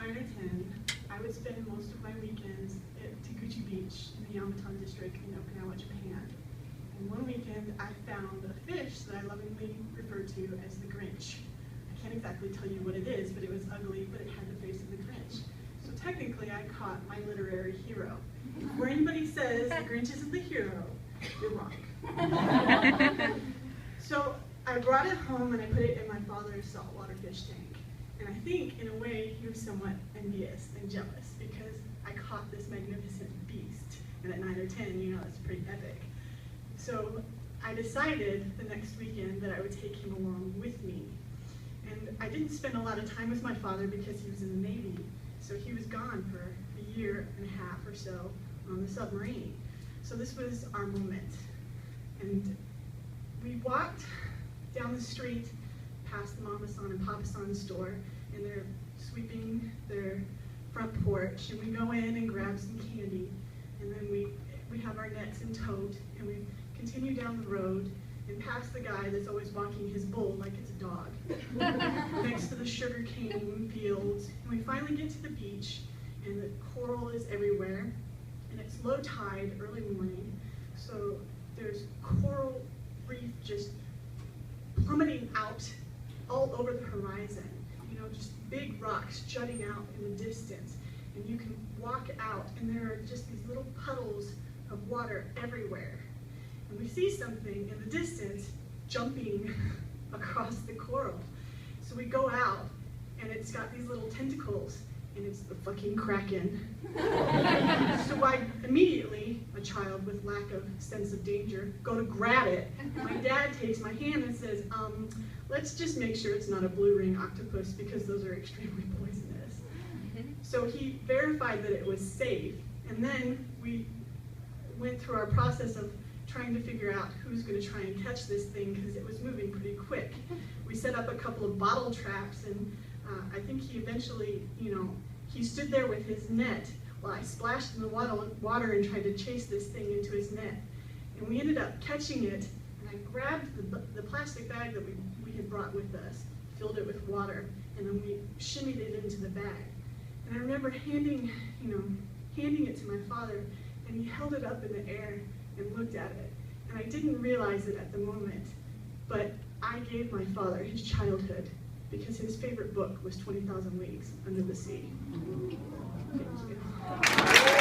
9 or 10, I would spend most of my weekends at Taguchi Beach in the Yamaton district in Okinawa, Japan. And one weekend I found a fish that I lovingly refer to as the Grinch. I can't exactly tell you what it is, but it was ugly, but it had the face of the Grinch. So technically I caught my literary hero. Before anybody says the Grinch isn't the hero, you're wrong. So I brought it home and I put it in my father's saltwater fish tank. And I think, in a way, he was somewhat envious and jealous because I caught this magnificent beast. And at 9 or 10, you know, it's pretty epic. So I decided the next weekend that I would take him along with me. And I didn't spend a lot of time with my father because he was in the Navy. So he was gone for a year and a half or so on the submarine. So this was our moment. And we walked down the street past the Mama-san and Papa-san store, and they're sweeping their front porch, and we go in and grab some candy, and then we have our nets in tote, and we continue down the road and past the guy that's always walking his bull like it's a dog, next to the sugar cane fields, and we finally get to the beach, and the coral is everywhere, and it's low tide, early morning, so there's coral reef just plummeting out all over the horizon, you know, just big rocks jutting out in the distance. And you can walk out and there are just these little puddles of water everywhere. And we see something in the distance jumping across the coral. So we go out and it's got these little tentacles and it's the fucking Kraken. So I immediately, a child with lack of sense of danger, go to grab it. My dad takes my hand and says, let's just make sure it's not a blue ring octopus because those are extremely poisonous. So he verified that it was safe, and then we went through our process of trying to figure out who's going to try and catch this thing because it was moving pretty quick. We set up a couple of bottle traps, and I think he eventually, you know, he stood there with his net while I splashed in the water and tried to chase this thing into his net. And we ended up catching it, and I grabbed the plastic bag that we had brought with us, filled it with water, and then we shimmied it into the bag. And I remember handing it to my father, and he held it up in the air and looked at it. And I didn't realize it at the moment, but I gave my father his childhood because his favorite book was 20,000 Leagues Under the Sea. Thank you.